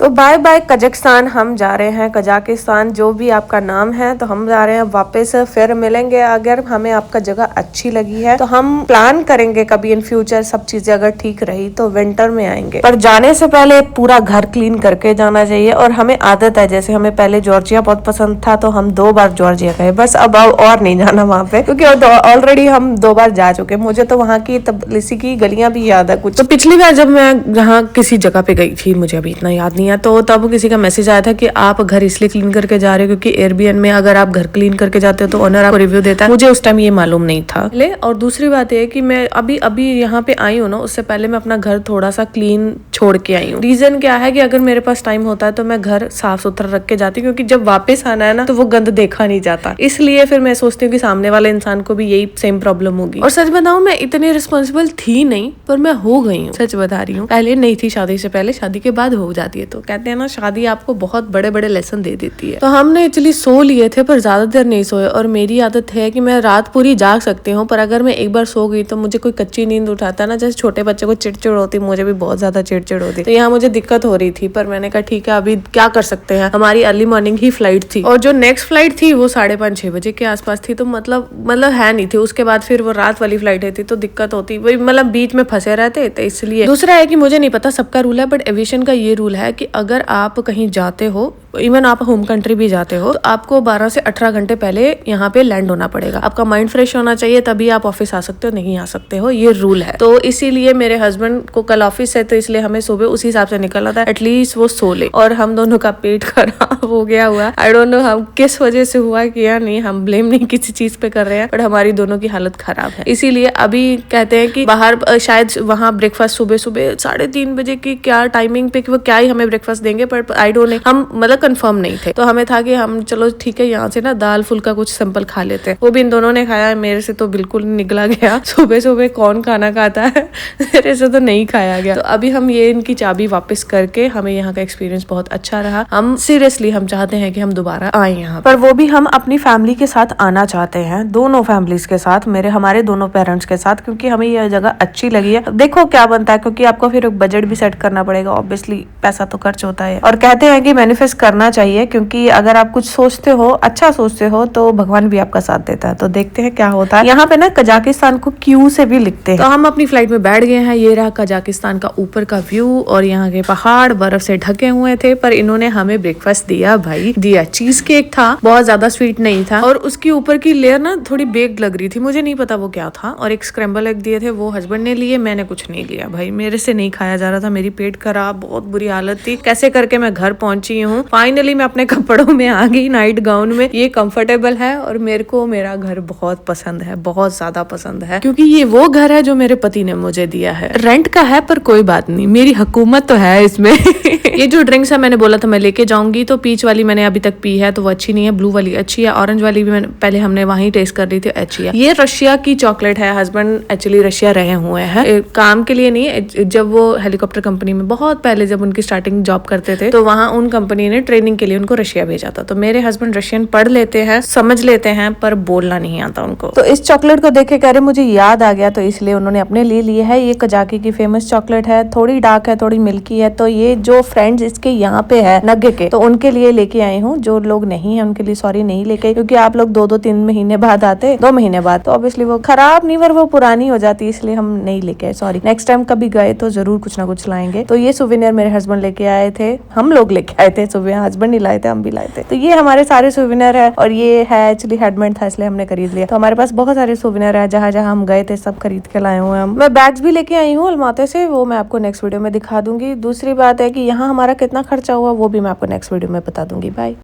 तो bye bye Kazakhstan, हम जा रहे हैं कजाकिस्तान, जो भी आपका नाम है। तो हम जा रहे हैं वापस, फिर मिलेंगे। अगर हमें आपका जगह अच्छी लगी है तो हम प्लान करेंगे कभी इन फ्यूचर, सब चीजें अगर ठीक रही तो विंटर में आएंगे। पर जाने से पहले पूरा घर क्लीन करके जाना चाहिए। और हमें आदत है, जैसे हमें पहले जॉर्जिया बहुत पसंद था तो हम 2 बार जॉर्जिया गए, बस अब और नहीं जाना वहां पे, क्योंकि ऑलरेडी हम 2 बार जा चुके। मुझे तो वहां की तबिलिसी की गलियां भी याद है कुछ। तो पिछली बार जब मैं जहाँ किसी जगह पे गई थी, मुझे अभी इतना याद नहीं है, तो तब किसी का मैसेज आया था कि आप घर इसलिए क्लीन करके जा रहे हो क्योंकि एयरबीएन में अगर आप घर क्लीन करके जाते हो तो ओनर आपको रिव्यू देता है। मुझे उस टाइम ये मालूम नहीं था। और दूसरी बात ये है कि मैं अभी यहाँ पे आई हूँ ना, उससे पहले मैं अपना घर थोड़ा सा क्लीन छोड़ के आई हूँ। रीजन क्या है कि अगर मेरे पास टाइम होता है तो मैं घर साफ सुथरा रख के जाती हूँ, क्योंकि जब वापस आना है ना तो वो गंद देखा नहीं जाता। इसलिए फिर मैं सोचती हूँ कि सामने वाले इंसान को भी यही सेम प्रॉब्लम होगी। और सच बताऊँ, मैं इतनी रिस्पॉन्सिबल थी नहीं, पर मैं हो गई हूँ, सच बता रही हूँ। पहले नहीं थी शादी से पहले, शादी के बाद हो जाती है। तो कहते हैं ना, शादी आपको बहुत बड़े बड़े लेसन दे देती है। तो हमने एक्चुअली सो लिए थे, पर ज्यादा देर नहीं सोए। और मेरी आदत है कि मैं रात पूरी जाग सकती हूँ, पर अगर मैं एक बार सो गई तो मुझे कोई कच्ची नींद उठाता है ना, जैसे छोटे बच्चे को चिड़चिड़ होती, मुझे भी बहुत ज्यादा चिड़चिड़ होती। तो यहाँ मुझे दिक्कत हो रही थी, पर मैंने कहा ठीक है, अभी क्या कर सकते हैं। हमारी अर्ली मॉर्निंग ही फ्लाइट थी, और जो नेक्स्ट फ्लाइट थी वो 5:30-6 बजे के आसपास थी। तो मतलब है नहीं थी। उसके बाद फिर वो रात वाली फ्लाइट थी, तो दिक्कत होती, वही मतलब बीच में फंसे रहते। तो इसलिए दूसरा है कि मुझे नहीं पता सबका रूल है, बट एविएशन का ये रूल है कि अगर आप कहीं जाते हो, इवन आप होम कंट्री भी जाते हो, तो आपको 12 से 18 घंटे पहले यहाँ पे लैंड होना पड़ेगा। आपका माइंड फ्रेश होना चाहिए, तभी आप ऑफिस आ सकते हो, नहीं आ सकते हो, ये रूल है। तो इसीलिए मेरे हस्बैंड को कल ऑफिस है, तो इसलिए हमें सुबह उसी हिसाब से निकलना था, एटलीस्ट वो सो ले। और हम दोनों का पेट खराब हो गया हुआ। आई डोंट नो हम किस वजह से हुआ कि या नहीं, हम ब्लेम नहीं किसी चीज पे कर रहे हैं, बट हमारी दोनों की हालत खराब है। इसीलिए अभी कहते हैं कि बाहर शायद वहाँ ब्रेकफास्ट सुबह 3:30 बजे की क्या टाइमिंग पे, वो क्या ही हमें ब्रेकफास्ट देंगे, पर आई डोंट नो, हम मतलब कंफर्म नहीं थे। तो हमें था कि हम चलो ठीक है, यहाँ से ना दाल फुल्का कुछ सिंपल खा लेते हैं। वो भी इन दोनों ने खाया है, मेरे से तो बिल्कुल निकला गया। सुबह सुबह कौन खाना खाता है, मेरे से तो नहीं खाया गया। तो अभी हम ये इनकी चाबी वापस करके, हमें यहाँ का एक्सपीरियंस बहुत अच्छा रहा। हम सीरियसली हम चाहते हैं कि हम दोबारा आए यहाँ पर, वो भी हम अपनी फैमिली के साथ आना चाहते हैं, दोनों फैमिलीज के साथ, हमारे दोनों पेरेंट्स के साथ, क्योंकि हमें यह जगह अच्छी लगी है। देखो क्या बनता है, क्योंकि आपको फिर बजट भी सेट करना पड़ेगा, ऑब्वियसली पैसा तो खर्च होता है। और कहते हैं कि मैनिफेस्ट करना चाहिए, क्योंकि अगर आप कुछ सोचते हो, अच्छा सोचते हो, तो भगवान भी आपका साथ देता है। तो देखते हैं क्या होता है। यहाँ पे ना कजाकिस्तान को क्यू से भी लिखते हैं। तो हम अपनी फ्लाइट में बैठ गए हैं। ये रहा कजाकिस्तान का ऊपर का व्यू, और यहाँ के पहाड़ बर्फ से ढके हुए थे, पर इन्होंने हमें ब्रेकफास्ट दिया, भाई दिया। चीज केक था, बहुत ज्यादा स्वीट नहीं था, और उसकी ऊपर की लेयर ना थोड़ी बेक्ड लग रही थी, मुझे नहीं पता वो क्या था। और एक स्क्रैम्बल एग दिए थे, वो हस्बैंड ने लिए, मैंने कुछ नहीं लिया। भाई मेरे से नहीं खाया जा रहा था, मेरी पेट खराब, बहुत बुरी हालत थी। कैसे करके मैं घर पहुंची हूँ। फाइनली मैं अपने कपड़ों में आ गई, नाइट गाउन में। ये कंफर्टेबल है, और मेरे को मेरा घर बहुत पसंद है, बहुत ज्यादा पसंद है, क्योंकि ये वो घर है जो मेरे पति ने मुझे दिया है। रेंट का है, पर कोई बात नहीं, मेरी हुकूमत तो है इसमें। ये जो ड्रिंक्स है, मैंने बोला था मैं लेके जाऊंगी, तो पीच वाली मैंने अभी तक पी है, तो वो अच्छी नहीं है। ब्लू वाली अच्छी है, ऑरेंज वाली भी पहले हमने वहीं टेस्ट कर रही थी, अच्छी है। ये रशिया की चॉकलेट है। हस्बैंड एक्चुअली रशिया रहे हुए हैं, काम के लिए नहीं, जब वो हेलीकॉप्टर कंपनी में बहुत पहले, जब उनकी स्टार्टिंग जॉब करते थे, तो वहाँ उन कंपनी ने ट्रेनिंग के लिए उनको रशिया भेजा था। तो मेरे हस्बैंड रशियन पढ़ लेते हैं, समझ लेते हैं, पर बोलना नहीं आता उनको। तो इस चॉकलेट को देख के कह रहे मुझे याद आ गया, तो इसलिए उन्होंने अपने लिए ली है। ये कजाकी की फेमस चॉकलेट है, थोड़ी डार्क है, थोड़ी मिल्की है। तो ये जो फ्रेंड्स इसके यहाँ पे है नग्गे के, तो उनके लिए लेके आई हूँ। जो लोग नहीं है उनके लिए सॉरी नहीं लेके, क्योंकि आप लोग 2-3 महीने बाद आते, 2 महीने बाद, तो ऑब्वियसली वो खराब नहीं, पर वो पुरानी हो जाती, इसलिए हम नहीं लेके आए, सॉरी। नेक्स्ट टाइम कभी गए तो जरूर कुछ ना कुछ लाएंगे। तो ये सुवेनियर मेरे हस्बैंड लेके आए थे, हम लोग लेके आए थे, सुबह हस्बैंड नहीं लाए थे, हम भी लाए थे। तो ये हमारे सारे सुवेनियर है, और ये है एक्चुअली हेडमेड था, इसलिए हमने खरीद लिया। तो हमारे पास बहुत सारे सुवेनियर है, जहाँ जहाँ हम गए थे सब खरीद के लाए हुए हम। मैं बैग्स भी लेके आई हूँ अलमाते से, वो मैं आपको नेक्स्ट वीडियो में दिखा दूंगी। दूसरी बात है कि यहाँ हमारा कितना खर्चा हुआ, वो भी मैं आपको नेक्स्ट वीडियो में बता दूंगी। बाय।